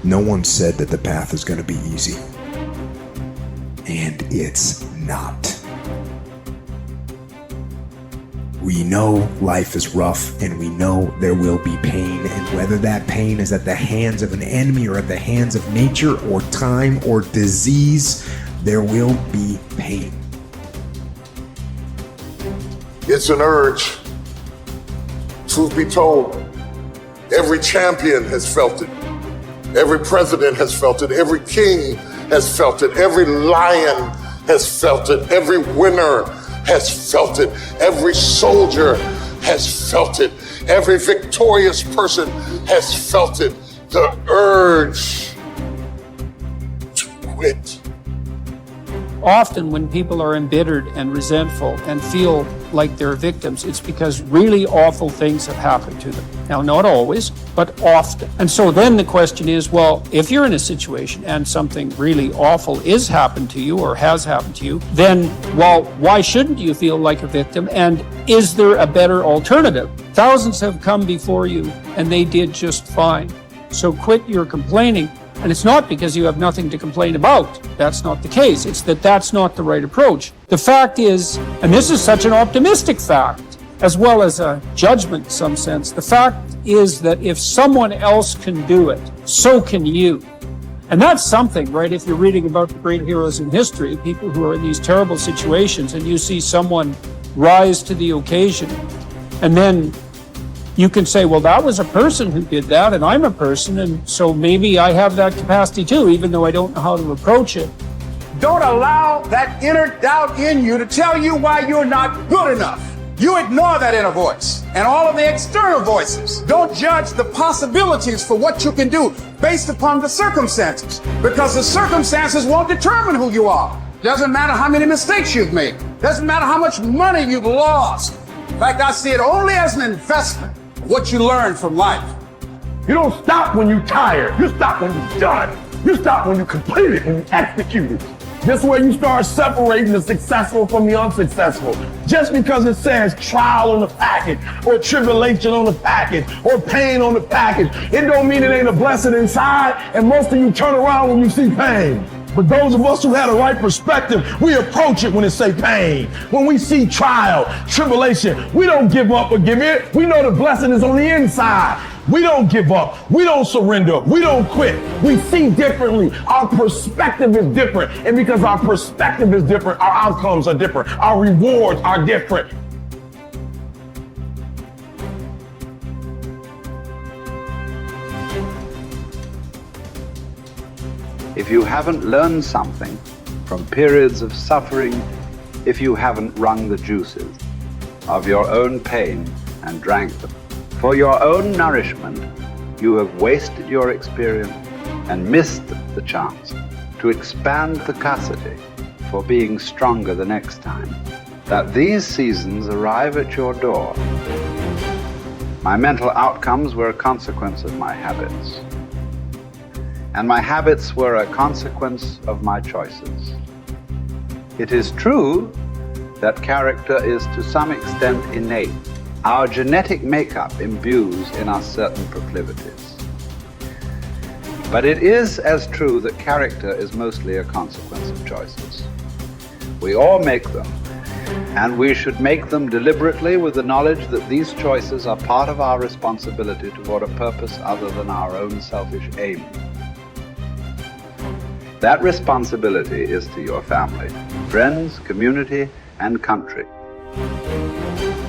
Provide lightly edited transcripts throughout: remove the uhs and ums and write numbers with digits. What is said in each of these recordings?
No one said that the path is going to be easy. And it's not. We know life is rough, and we know there will be pain, and whether that pain is at the hands of an enemy or at the hands of nature or time or disease, there will be pain. It's an urge. Truth be told, every champion has felt it. Every president has felt it. Every king has felt it. Every lion has felt it. Every winner has felt it. Every soldier has felt it. Every victorious person has felt it. The urge to quit. Often when people are embittered and resentful and feel like they're victims, it's because really awful things have happened to them. Now, not always, but often. And so then the question is, well, if you're in a situation and something really awful is happened to you or has happened to you, then, well, why shouldn't you feel like a victim? And is there a better alternative? Thousands have come before you and they did just fine. So quit your complaining. And it's not because you have nothing to complain about. That's not the case. It's that that's not the right approach. The fact is, and this is such an optimistic fact, as well as a judgment in some sense, the fact is that if someone else can do it, so can you. And that's something, right? If you're reading about the great heroes in history, people who are in these terrible situations, and you see someone rise to the occasion, and then you can say, well, that was a person who did that, and I'm a person, and so maybe I have that capacity too, even though I don't know how to approach it. Don't allow that inner doubt in you to tell you why you're not good enough. You ignore that inner voice and all of the external voices. Don't judge the possibilities for what you can do based upon the circumstances, because the circumstances won't determine who you are. Doesn't matter how many mistakes you've made. Doesn't matter how much money you've lost. In fact, I see it only as an investment. What you learn from life. You don't stop when you're tired. You stop when you're done. You stop when you complete it and you execute it. This way you start separating the successful from the unsuccessful. Just because it says trial on the package, or tribulation on the package, or pain on the package, it don't mean it ain't a blessing inside, and most of you turn around when you see pain. But those of us who had a right perspective, we approach it when it say pain. When we see trial, tribulation, we don't give up or give in. We know the blessing is on the inside. We don't give up. We don't surrender. We don't quit. We see differently. Our perspective is different. And because our perspective is different, our outcomes are different. Our rewards are different. If you haven't learned something from periods of suffering, if you haven't wrung the juices of your own pain and drank them, for your own nourishment, you have wasted your experience and missed the chance to expand capacity for being stronger the next time. That these seasons arrive at your door. My mental outcomes were a consequence of my habits. And my habits were a consequence of my choices. It is true that character is to some extent innate. Our genetic makeup imbues in us certain proclivities. But it is as true that character is mostly a consequence of choices. We all make them, and we should make them deliberately with the knowledge that these choices are part of our responsibility toward a purpose other than our own selfish aim. That responsibility is to your family, friends, community, and country.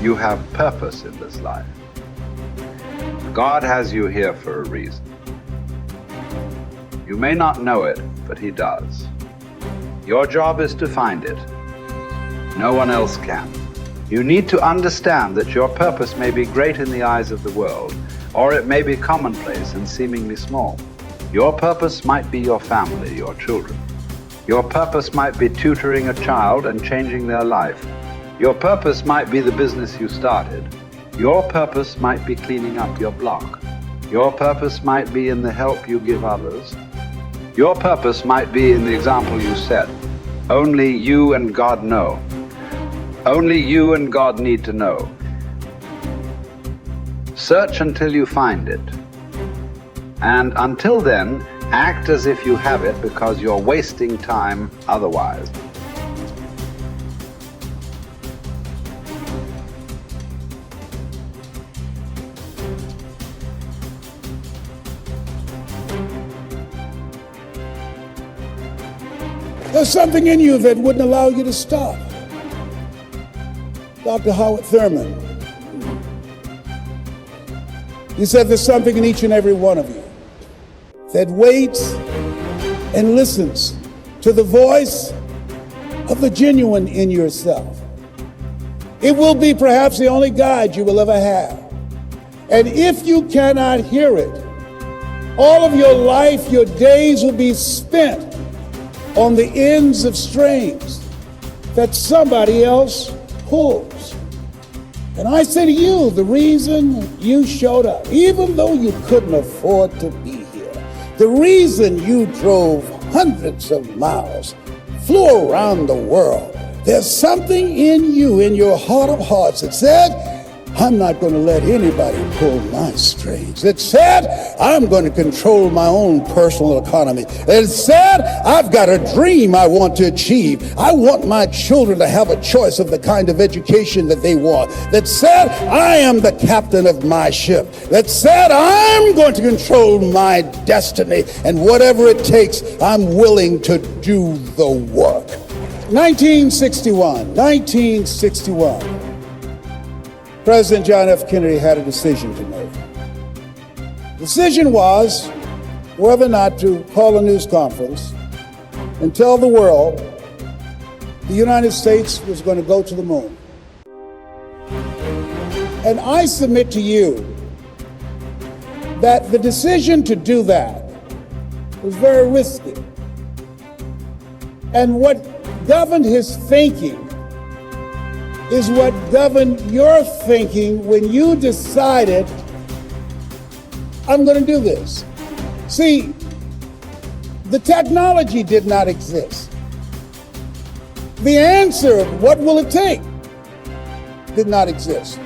You have purpose in this life. God has you here for a reason. You may not know it, but He does. Your job is to find it. No one else can. You need to understand that your purpose may be great in the eyes of the world, or it may be commonplace and seemingly small. Your purpose might be your family, your children. Your purpose might be tutoring a child and changing their life. Your purpose might be the business you started. Your purpose might be cleaning up your block. Your purpose might be in the help you give others. Your purpose might be in the example you set. Only you and God know. Only you and God need to know. Search until you find it. And until then, Act as if you have it because you're wasting time otherwise. There's something in you that wouldn't allow you to stop. Dr. Howard Thurman, he said there's something in each and every one of you that waits and listens to the voice of the genuine in yourself. It will be perhaps the only guide you will ever have. And if you cannot hear it, all of your life, your days will be spent on the ends of strings that somebody else pulls. And I say to you, the reason you showed up, even though you couldn't afford to be here, the reason you drove hundreds of miles, flew around the world, there's something in you, in your heart of hearts, that said, I'm not going to let anybody pull my strings. It said, I'm going to control my own personal economy. It said, I've got a dream I want to achieve. I want my children to have a choice of the kind of education that they want. That said, I am the captain of my ship. That said, I'm going to control my destiny. And whatever it takes, I'm willing to do the work. 1961. President John F. Kennedy had a decision to make. The decision was whether or not to call a news conference and tell the world the United States was going to go to the moon. And I submit to you that the decision to do that was very risky. And what governed his thinking is what governed your thinking when you decided, I'm going to do this. See, the technology did not exist. The answer, what will it take, did not exist.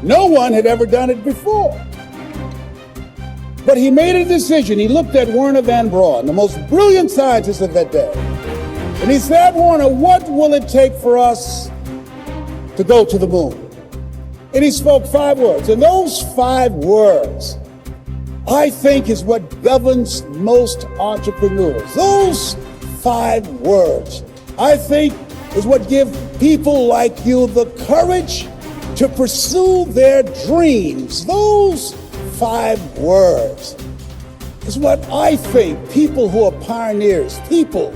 No one had ever done it before. But he made a decision. He looked at Werner von Braun, the most brilliant scientist of that day. And he said, Werner, what will it take for us to go to the moon? And he spoke 5 words. And those 5 words, I think, is what governs most entrepreneurs. Those 5 words, I think, is what give people like you the courage to pursue their dreams. Those 5 words is what I think people who are pioneers, people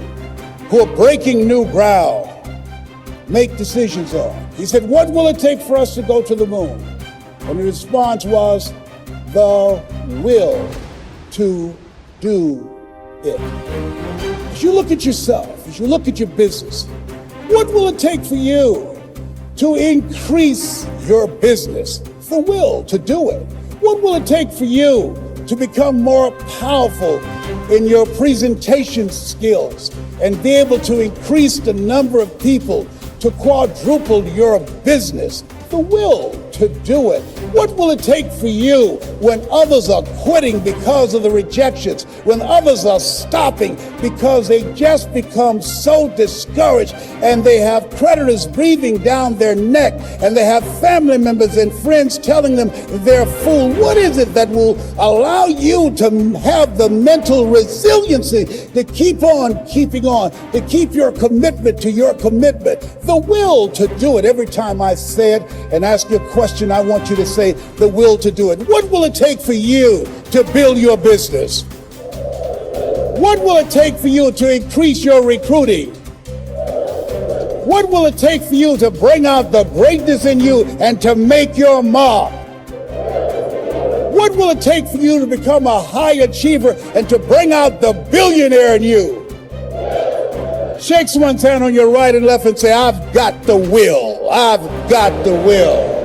who are breaking new ground, make decisions on. He said, what will it take for us to go to the moon? And the response was, the will to do it. As you look at yourself, as you look at your business, what will it take for you to increase your business? The will to do it. What will it take for you to become more powerful in your presentation skills and be able to increase the number of people, to quadruple your business? The will to do it. What will it take for you when others are quitting because of the rejections, when others are stopping because they just become so discouraged and they have creditors breathing down their neck and they have family members and friends telling them they're a fool? What is it that will allow you to have the mental resiliency to keep on keeping on, to keep your commitment to your commitment? The will to do it. Every time I say it and ask you a question, I want you to say the will to do it. What will it take for you to build your business? What will it take for you to increase your recruiting? What will it take for you to bring out the greatness in you and to make your mark? What will it take for you to become a high achiever and to bring out the billionaire in you? Shake someone's hand on your right and left and say, I've got the will. I've got the will.